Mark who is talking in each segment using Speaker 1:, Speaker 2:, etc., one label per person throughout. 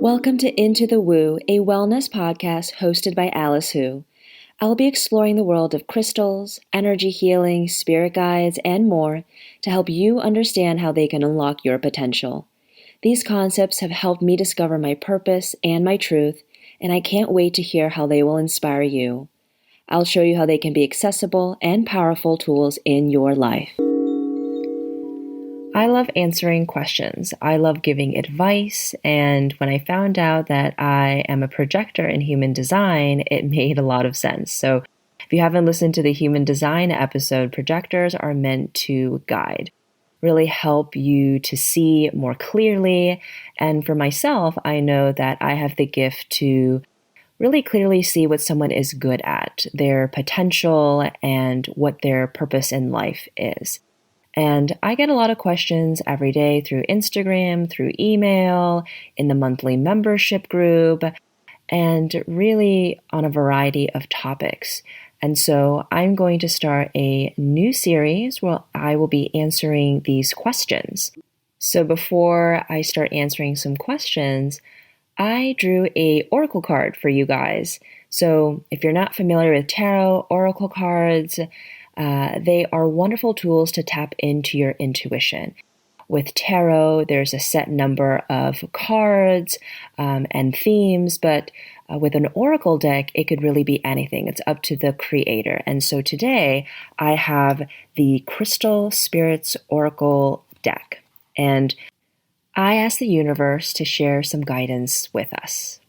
Speaker 1: Welcome to Into the Woo, a wellness podcast hosted by Alice Hu. I'll be exploring the world of crystals, energy healing, spirit guides, and more to help you understand how they can unlock your potential. These concepts have helped me discover my purpose and my truth, and I can't wait to hear how they will inspire you. I'll show you how they can be accessible and powerful tools in your life. I love answering questions. I love giving advice, and when I found out that I am a projector in human design, it made a lot of sense. So if you haven't listened to the human design episode, projectors are meant to guide, really help you to see more clearly. And for myself, I know that I have the gift to really clearly see what someone is good at, their potential, and what their purpose in life is. And I get a lot of questions every day through Instagram, through email, in the monthly membership group, and really on a variety of topics. And so I'm going to start a new series where I will be answering these questions. So before I start answering some questions, I drew a oracle card for you guys. So if you're not familiar with tarot, oracle cards, they are wonderful tools to tap into your intuition. With tarot, there's a set number of cards and themes, but with an oracle deck, it could really be anything. It's up to the creator. And so today, I have the Crystal Spirits Oracle deck. And I asked the universe to share some guidance with us.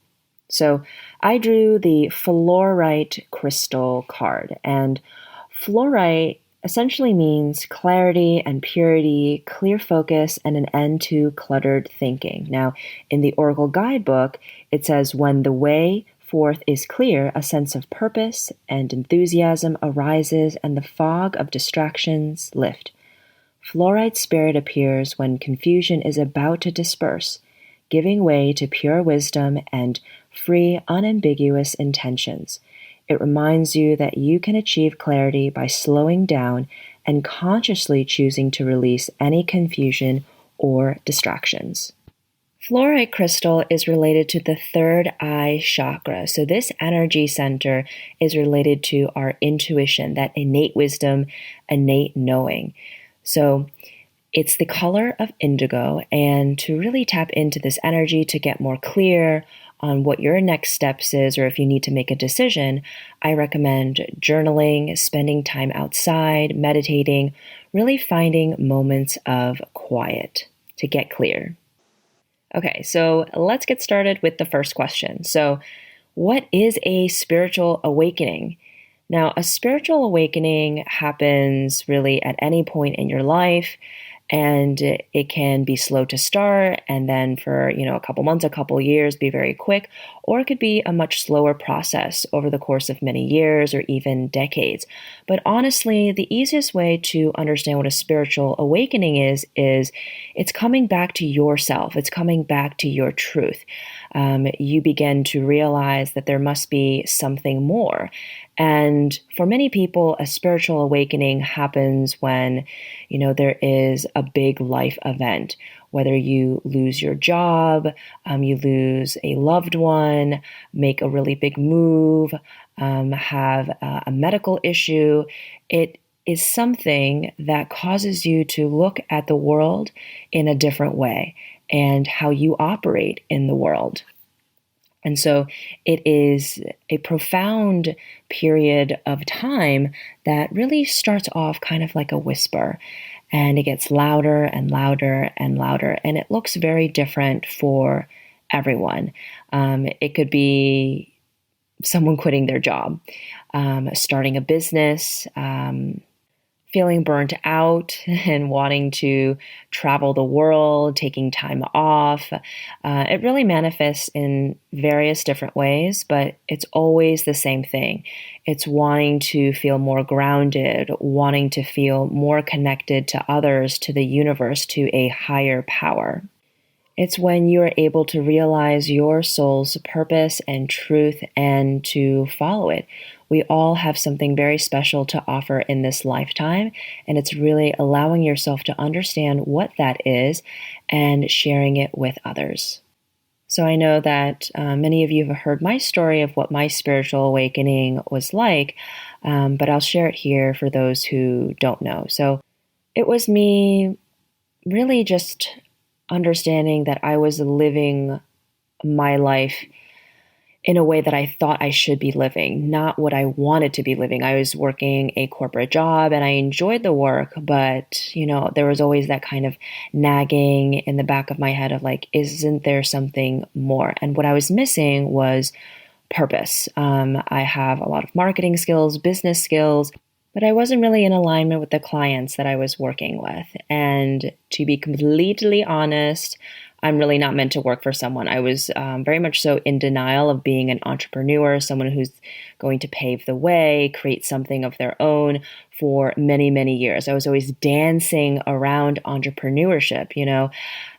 Speaker 1: So I drew the fluorite crystal card, and fluorite essentially means clarity and purity, clear focus, and an end to cluttered thinking. Now, in the Oracle Guidebook, it says, when the way forth is clear, a sense of purpose and enthusiasm arises and the fog of distractions lift. Fluorite spirit appears when confusion is about to disperse, giving way to pure wisdom and free, unambiguous intentions. It reminds you that you can achieve clarity by slowing down and consciously choosing to release any confusion or distractions. Fluorite crystal is related to the third eye chakra. So this energy center is related to our intuition, that innate wisdom, innate knowing. So it's the color of indigo, and to really tap into this energy to get more clear on what your next steps is, or if you need to make a decision, I recommend journaling, spending time outside, meditating, really finding moments of quiet to get clear. Okay, so let's get started with the first question. So, what is a spiritual awakening? Now, a spiritual awakening happens really at any point in your life, and it can be slow to start, and then for a couple months, a couple years, be very quick, or it could be a much slower process over the course of many years or even decades. But honestly, the easiest way to understand what a spiritual awakening is it's coming back to yourself. It's coming back to your truth. You begin to realize that there must be something more. And for many people, a spiritual awakening happens when, there is a big life event, whether you lose your job, you lose a loved one, make a really big move, have a medical issue. It is something that causes you to look at the world in a different way and how you operate in the world. And so it is a profound period of time that really starts off kind of like a whisper, and it gets louder and louder and louder, and it looks very different for everyone. It could be someone quitting their job, starting a business, feeling burnt out and wanting to travel the world, taking time off. It really manifests in various different ways, but it's always the same thing. It's wanting to feel more grounded, wanting to feel more connected to others, to the universe, to a higher power. It's when you are able to realize your soul's purpose and truth and to follow it. We all have something very special to offer in this lifetime, and it's really allowing yourself to understand what that is and sharing it with others. So I know that many of you have heard my story of what my spiritual awakening was like, but I'll share it here for those who don't know. So it was me really just understanding that I was living my life in a way that I thought I should be living, not what I wanted to be living. I was working a corporate job and I enjoyed the work, but there was always that kind of nagging in the back of my head of like, isn't there something more? And what I was missing was purpose. I have a lot of marketing skills, business skills, but I wasn't really in alignment with the clients that I was working with. And to be completely honest, I'm really not meant to work for someone. I was very much so in denial of being an entrepreneur, someone who's going to pave the way, create something of their own for many, many years. I was always dancing around entrepreneurship,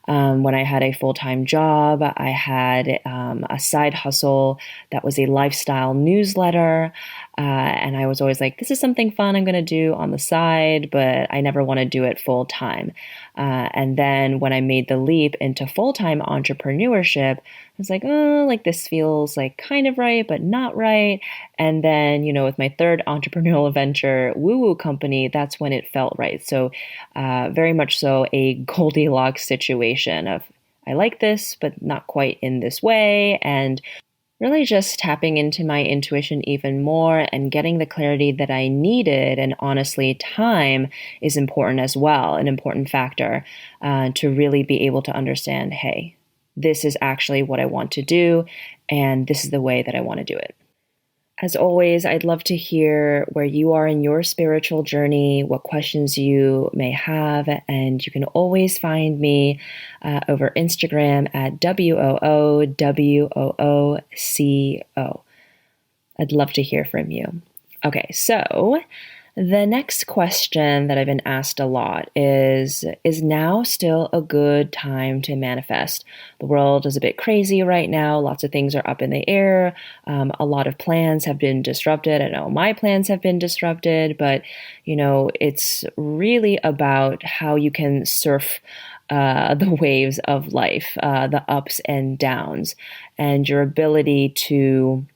Speaker 1: when I had a full-time job, I had a side hustle that was a lifestyle newsletter. And I was always like, this is something fun I'm going to do on the side, but I never want to do it full time. And then when I made the leap into full-time entrepreneurship, I was like, oh, like this feels like kind of right, but not right. And then, with my third entrepreneurial venture, Woo Woo Company, that's when it felt right. So very much so a Goldilocks situation of I like this, but not quite in this way. And really just tapping into my intuition even more and getting the clarity that I needed. And honestly, time is important as well, an important factor to really be able to understand, hey, this is actually what I want to do, and this is the way that I want to do it. As always, I'd love to hear where you are in your spiritual journey, what questions you may have, and you can always find me over Instagram at WOOWOOCO. I'd love to hear from you. Okay, so the next question that I've been asked a lot is now still a good time to manifest? The world is a bit crazy right now. Lots of things are up in the air. A lot of plans have been disrupted. I know my plans have been disrupted, but it's really about how you can surf the waves of life, the ups and downs, and your ability to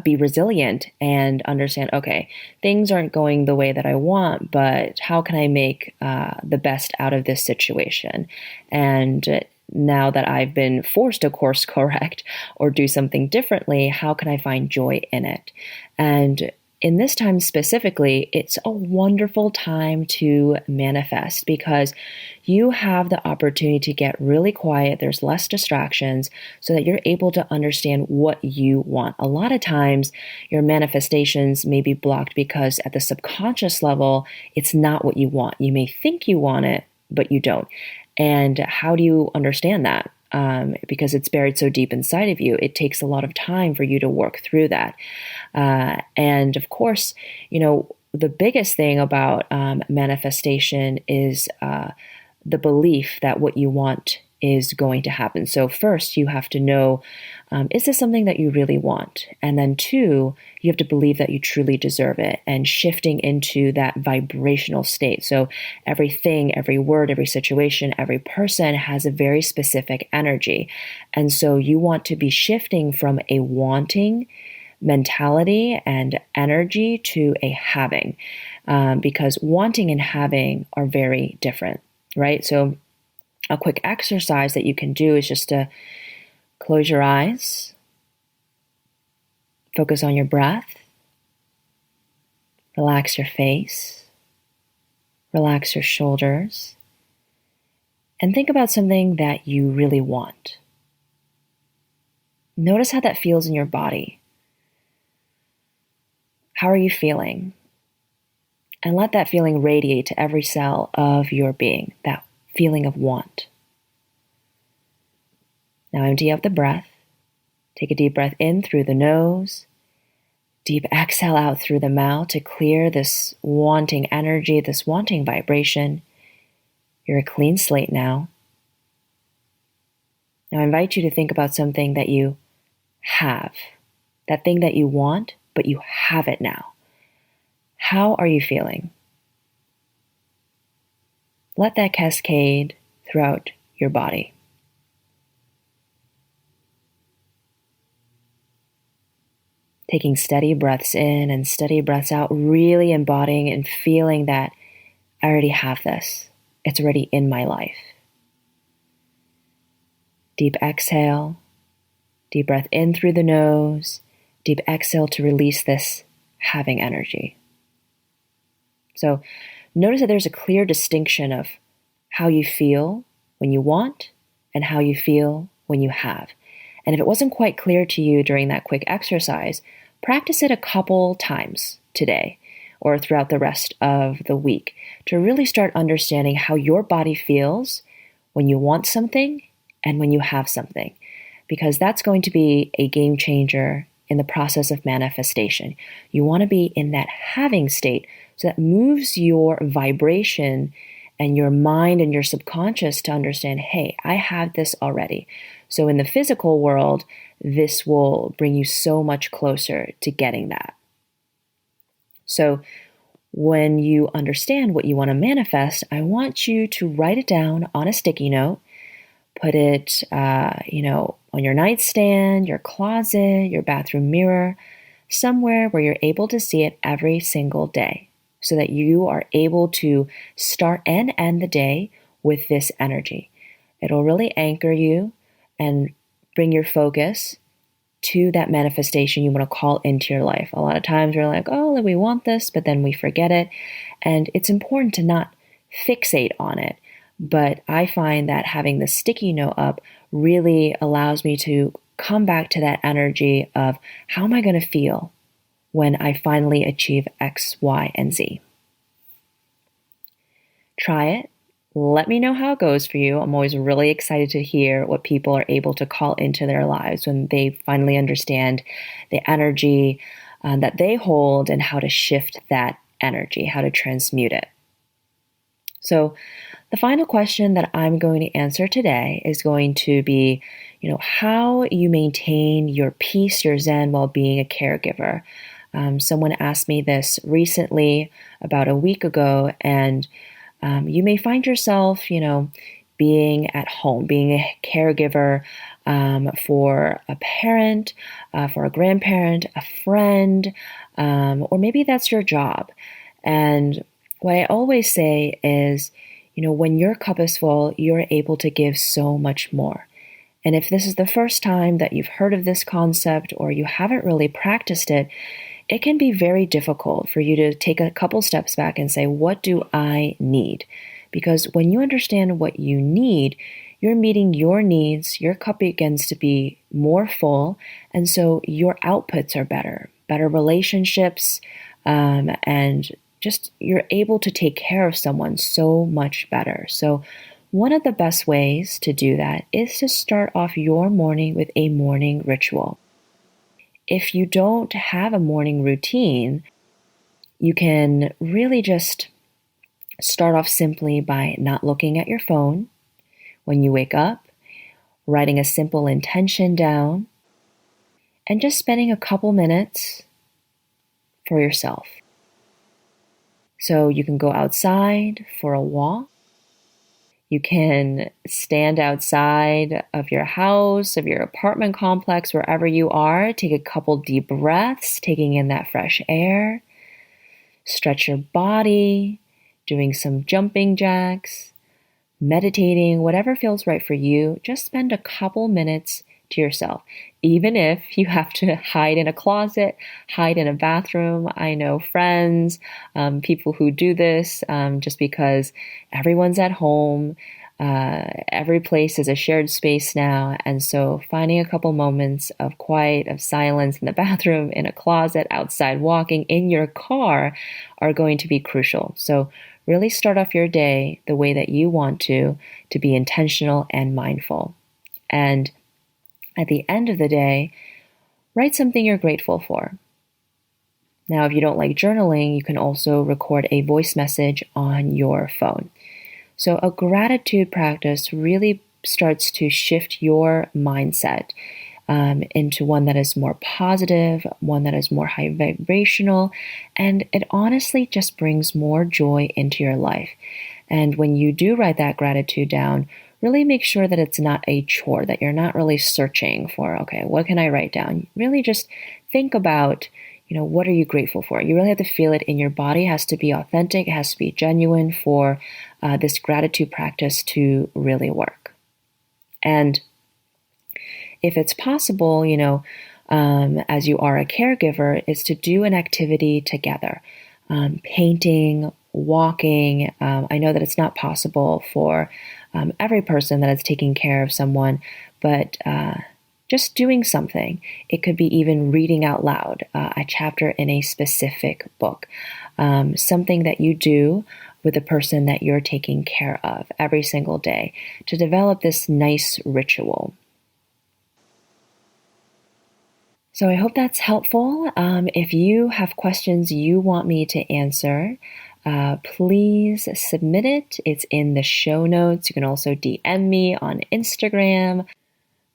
Speaker 1: be resilient and understand, okay, things aren't going the way that I want, but how can I make the best out of this situation? And now that I've been forced to course correct or do something differently, how can I find joy in it? And in this time specifically, it's a wonderful time to manifest because you have the opportunity to get really quiet. There's less distractions so that you're able to understand what you want. A lot of times, your manifestations may be blocked because at the subconscious level, it's not what you want. You may think you want it, but you don't. And how do you understand that? Because it's buried so deep inside of you, it takes a lot of time for you to work through that. And of course, the biggest thing about manifestation is the belief that what you want is going to happen. So first, you have to know, is this something that you really want? And then two, you have to believe that you truly deserve it and shifting into that vibrational state. So everything, every word, every situation, every person has a very specific energy. And so you want to be shifting from a wanting mentality and energy to a having, because wanting and having are very different, right? So a quick exercise that you can do is just to close your eyes, focus on your breath, relax your face, relax your shoulders, and think about something that you really want. Notice how that feels in your body. How are you feeling? And let that feeling radiate to every cell of your being, that feeling of want. Now empty out the breath. Take a deep breath in through the nose. Deep exhale out through the mouth to clear this wanting energy, this wanting vibration. You're a clean slate now. Now I invite you to think about something that you have. That thing that you want, but you have it now. How are you feeling? Let that cascade throughout your body. Taking steady breaths in and steady breaths out, really embodying and feeling that I already have this. It's already in my life. Deep exhale, deep breath in through the nose, deep exhale to release this having energy. So notice that there's a clear distinction of how you feel when you want and how you feel when you have. And if it wasn't quite clear to you during that quick exercise, practice it a couple times today or throughout the rest of the week to really start understanding how your body feels when you want something and when you have something, because that's going to be a game changer in the process of manifestation. You want to be in that having state, so that moves your vibration and your mind and your subconscious to understand, hey, I have this already. So in the physical world, this will bring you so much closer to getting that. So when you understand what you want to manifest, I want you to write it down on a sticky note, put it, on your nightstand, your closet, your bathroom mirror, somewhere where you're able to see it every single day, so that you are able to start and end the day with this energy. It'll really anchor you and bring your focus to that manifestation you want to call into your life. A lot of times we're like, oh, we want this, but then we forget it. And it's important to not fixate on it. But I find that having the sticky note up really allows me to come back to that energy of how am I going to feel when I finally achieve X, Y, and Z. Try it. Let me know how it goes for you. I'm always really excited to hear what people are able to call into their lives when they finally understand the energy that they hold and how to shift that energy, how to transmute it. So the final question that I'm going to answer today is going to be, how you maintain your peace, your Zen, while being a caregiver. Someone asked me this recently, about a week ago, and you may find yourself, being at home, being a caregiver for a parent, for a grandparent, a friend, or maybe that's your job. And what I always say is, when your cup is full, you're able to give so much more. And if this is the first time that you've heard of this concept or you haven't really practiced it, it can be very difficult for you to take a couple steps back and say, what do I need? Because when you understand what you need, you're meeting your needs, your cup begins to be more full, and so your outputs are better relationships, and just you're able to take care of someone so much better. So one of the best ways to do that is to start off your morning with a morning ritual. If you don't have a morning routine, you can really just start off simply by not looking at your phone when you wake up, writing a simple intention down, and just spending a couple minutes for yourself. So you can go outside for a walk. You can stand outside of your house, of your apartment complex, wherever you are. Take a couple deep breaths, taking in that fresh air. Stretch your body, doing some jumping jacks, meditating, whatever feels right for you. Just spend a couple minutes to yourself. Even if you have to hide in a closet, hide in a bathroom. I know friends, people who do this just because everyone's at home. Every place is a shared space now. And so finding a couple moments of quiet, of silence in the bathroom, in a closet, outside walking, in your car are going to be crucial. So really start off your day the way that you want to be intentional and mindful. And at the end of the day, write something you're grateful for. Now, if you don't like journaling, you can also record a voice message on your phone. So a gratitude practice really starts to shift your mindset into one that is more positive, one that is more high vibrational, and it honestly just brings more joy into your life. And when you do write that gratitude down, really make sure that it's not a chore, that you're not really searching for, okay, what can I write down? Really just think about, what are you grateful for? You really have to feel it in your body. It has to be authentic. It has to be genuine for this gratitude practice to really work. And if it's possible, as you are a caregiver, is to do an activity together. Painting, walking. I know that it's not possible for every person that is taking care of someone, but just doing something. It could be even reading out loud a chapter in a specific book, something that you do with the person that you're taking care of every single day to develop this nice ritual. So I hope that's helpful. If you have questions you want me to answer, please submit it. It's in the show notes. You can also DM me on Instagram.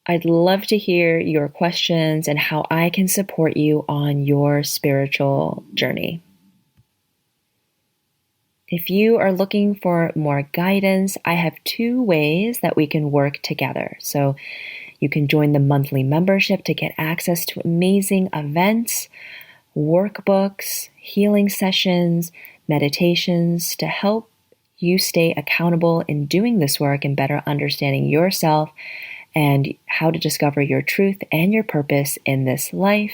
Speaker 1: I'd love to hear your questions and how I can support you on your spiritual journey. If you are looking for more guidance, I have 2 ways that we can work together. So you can join the monthly membership to get access to amazing events, workbooks, healing sessions, meditations to help you stay accountable in doing this work and better understanding yourself and how to discover your truth and your purpose in this life.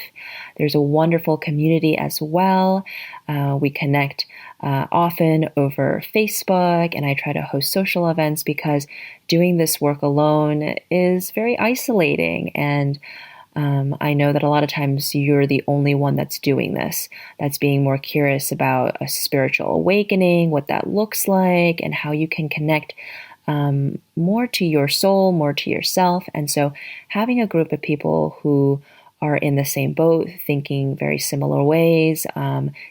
Speaker 1: There's a wonderful community as well. We connect often over Facebook, and I try to host social events because doing this work alone is very isolating. And I know that a lot of times you're the only one that's doing this, that's being more curious about a spiritual awakening, what that looks like, and how you can connect more to your soul, more to yourself. And so having a group of people who are in the same boat, thinking very similar ways,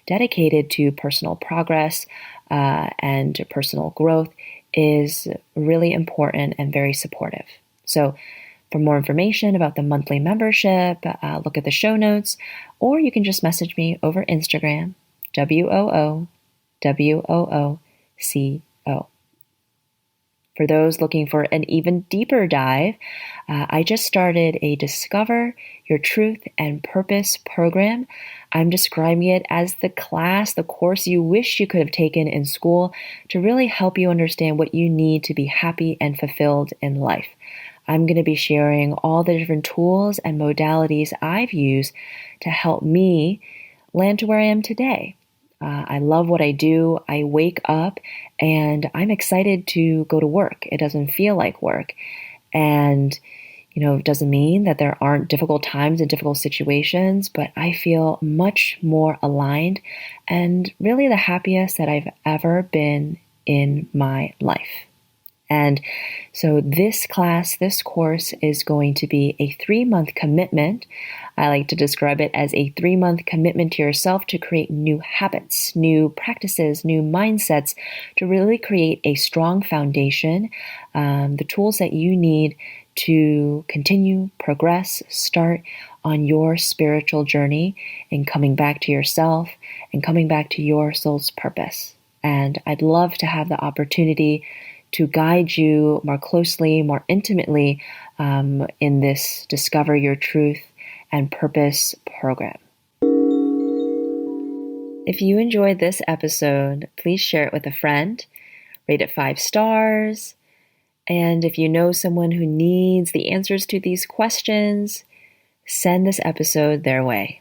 Speaker 1: dedicated to personal progress and personal growth is really important and very supportive. So for more information about the monthly membership, look at the show notes, or you can just message me over Instagram, WOOWOOCO. For those looking for an even deeper dive, I just started a Discover Your Truth and Purpose program. I'm describing it as the course you wish you could have taken in school to really help you understand what you need to be happy and fulfilled in life. I'm going to be sharing all the different tools and modalities I've used to help me land to where I am today. I love what I do. I wake up and I'm excited to go to work. It doesn't feel like work. And, it doesn't mean that there aren't difficult times and difficult situations, but I feel much more aligned and really the happiest that I've ever been in my life. And so this course is going to be a 3-month commitment. I like to describe it as a 3-month commitment to yourself to create new habits, new practices, new mindsets, to really create a strong foundation, the tools that you need to continue, progress, start on your spiritual journey and coming back to yourself and coming back to your soul's purpose. And I'd love to have the opportunity to guide you more closely, more intimately in this Discover Your Truth and Purpose program. If you enjoyed this episode, please share it with a friend, rate it 5 stars, and if you know someone who needs the answers to these questions, send this episode their way.